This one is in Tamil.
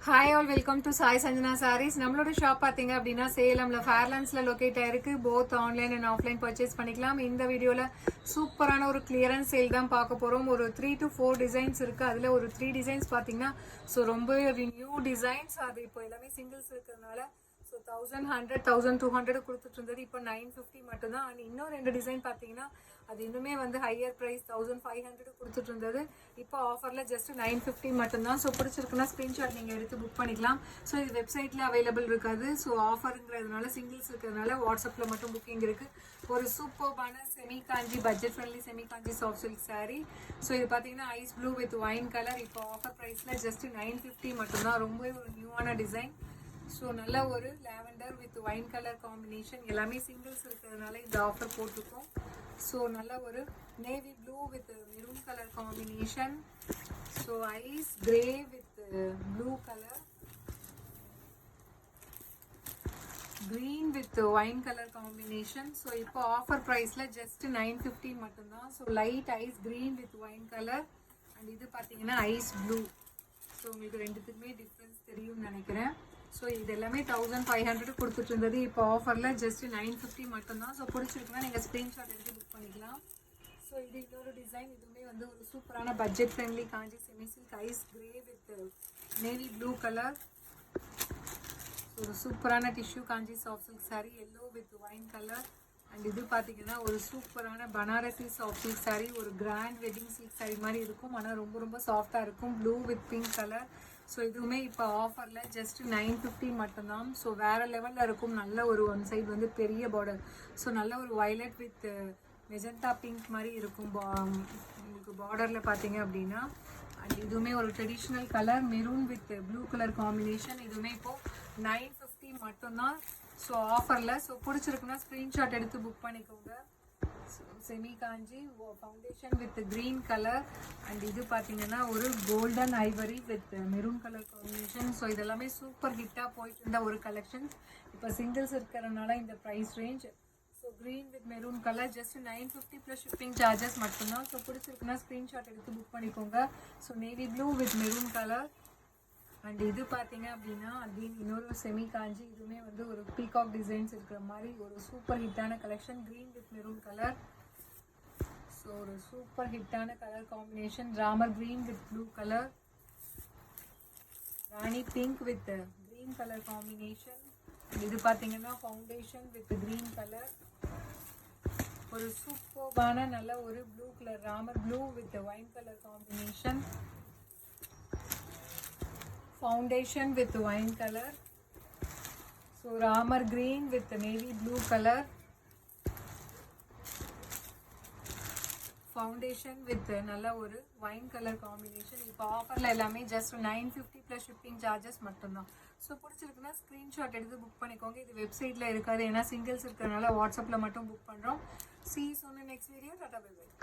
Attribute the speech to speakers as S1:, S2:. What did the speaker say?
S1: Hi all, welcome to Sai Sanjana Sarees. நம்மளோட ஷாப் பார்த்தீங்க அப்படின்னா சேலம்ல ஃபேர்லாண்ட்ஸ்ல லொக்கேட் ஆயிருக்கு. Both online and offline purchase பண்ணிக்கலாம். இந்த வீடியோவில் சூப்பரான ஒரு கிளியரன்ஸ் சேல் தான் பார்க்க போகிறோம். ஒரு 3 to 4 டிசைன்ஸ் இருக்குது. அதில் ஒரு 3 டிசைன்ஸ் பார்த்தீங்கன்னா ரொம்ப நியூ டிசைன்ஸ். அது இப்போ எல்லாமே சிங்கிள்ஸ் இருக்கிறதுனால 1100 1200 கொடுத்துட்டு இருந்தது. இப்போ 950 மட்டும்தான். அண்ட் இன்னும் 2 டிசைன் பார்த்தீங்கன்னா அது இன்னுமே ஹையர் ப்ரைஸ் 1500 கொடுத்துட்டு இருந்தது. இப்போ ஆஃபரில் ஜஸ்ட் 950 மட்டும்தான். ஸோ பிடிச்சிருக்குன்னா ஸ்க்ரீன்ஷாட் நீங்கள் எடுத்து புக் பண்ணிக்கலாம். ஸோ இது வெப்சைட்டில் அவைலபிள் இருக்காது. ஸோ ஆஃபருங்கிறதுனால சிங்கிள்ஸ் இருக்கிறதுனால வாட்ஸ்அப்பில் மட்டும் புக்கிங் இருக்குது. ஒரு சூப்பர்பான semi Kanchi budget friendly semi Kanchi soft silk sari. So இது பார்த்தீங்கன்னா ice blue with wine colour. இப்போ ஆஃபர் ப்ரைஸில் ஜஸ்ட் 950 மட்டும்தான். ரொம்பவே ஒரு நியூவான டிசைன். ஸோ நல்ல ஒரு lavender with wine colour combination. எல்லாமே சிங்கிள்ஸ் இருக்கிறதுனால இந்த ஆஃபர் போட்டிருக்கோம். ஸோ நல்ல ஒரு navy blue with maroon colour combination. So ice grey with blue colour, green with wine color combination. So இப்போ ஆஃபர் ப்ரைஸில் ஜஸ்ட் 950 மட்டும்தான். So light ice green with wine color and இது பார்த்தீங்கன்னா ஐஸ் ப்ளூ. ஸோ உங்களுக்கு ரெண்டுத்துக்குமே டிஃப்ரென்ஸ் தெரியும்னு நினைக்கிறேன். ஸோ இது எல்லாமே 1500 கொடுத்துட்டு இருந்தது. இப்போ ஆஃபரில் ஜஸ்ட் 950 மட்டும்தான். ஸோ பிடிச்சிருக்குன்னா நீங்கள் ஸ்க்ரீன்ஷாட் எடுத்து புக் பண்ணிக்கலாம். ஸோ இது இன்னொரு டிசைன். இதுவுமே ஒரு சூப்பரான budget friendly Kanchi semi silk ice grey with navy blue colour. ஒரு சூப்பரான tissue Kanchi soft silk sari yellow with wine colour. And இது பார்த்தீங்கன்னா ஒரு சூப்பரான பனாரசி சாஃப்ட் சில்க் சாரீ. ஒரு கிராண்ட் வெட்டிங் சில்க் சாரீ மாதிரி இருக்கும். ஆனால் ரொம்ப சாஃப்டாக இருக்கும். Blue with pink colour. So இதுவுமே இப்போ ஆஃபரில் ஜஸ்ட் 950 மட்டும்தான். ஸோ வேறு லெவலில் இருக்கும். நல்ல ஒரு ஒன் சைடு பெரிய பார்டர். ஸோ நல்ல ஒரு வயலட் வித் மெஜந்தா பிங்க் மாதிரி இருக்கும் உங்களுக்கு பார்டரில் பார்த்தீங்க அப்படின்னா. அண்ட் இதுவுமே ஒரு traditional colour maroon with blue colour combination. இதுவுமே இப்போது 950 மட்டும்தான். ஸோ ஆஃபரில். ஸோ பிடிச்சிருக்குன்னா ஸ்க்ரீன்ஷாட் எடுத்து புக் பண்ணிக்கோங்க. Semi Kanchi foundation with green colour. And இது பார்த்தீங்கன்னா ஒரு golden ivory with maroon colour combination. So இதெல்லாமே சூப்பர் ஹிட்டாக போயிட்டு இருந்த ஒரு கலெக்ஷன்ஸ். இப்போ சிங்கிள்ஸ் இருக்கிறதுனால இந்த price range. So green with maroon colour just 950 plus shipping charges மட்டும்தான். ஸோ பிடிச்சிருக்குன்னா ஸ்க்ரீன்ஷாட் எடுத்து புக் பண்ணிக்கோங்க. So navy blue with maroon colour. And இது பார்த்தீங்க அப்படின்னா அகெயின் இன்னொரு செமி காஞ்சி. இதுவுமே ஒரு பீகாக் டிசைன்ஸ் இருக்கிற மாதிரி ஒரு சூப்பர் ஹிட்டான collection. Green with maroon colour. So ஒரு சூப்பர் ஹிட்டான colour combination. Ramar green with blue colour, Rani pink with green colour combination. இது பார்த்தீங்கன்னா ஃபவுண்டேஷன் வித் க்ரீன் கலர். ஒரு சூப்பர்பான நல்ல ஒரு blue colour Ramar blue with wine colour combination. Foundation with wine color. So ramar green with navy blue color. Foundation with நல்ல ஒரு wine color combination. இப்போ ஆஃபரில் எல்லாமே ஜஸ்ட் 950 ப்ளஸ் ஷிப்பிங் சார்ஜஸ் மட்டும்தான். ஸோ பிடிச்சிருக்குன்னா ஸ்க்ரீன்ஷாட் எடுத்து புக் பண்ணிக்கோங்க. இது வெப்சைட்டில் இருக்காது. ஏன்னா சிங்கிள்ஸ் இருக்கிறதுனால வாட்ஸ்அப்பில் மட்டும் புக் பண்ணுறோம். See you soon in next video. Tata bye bye.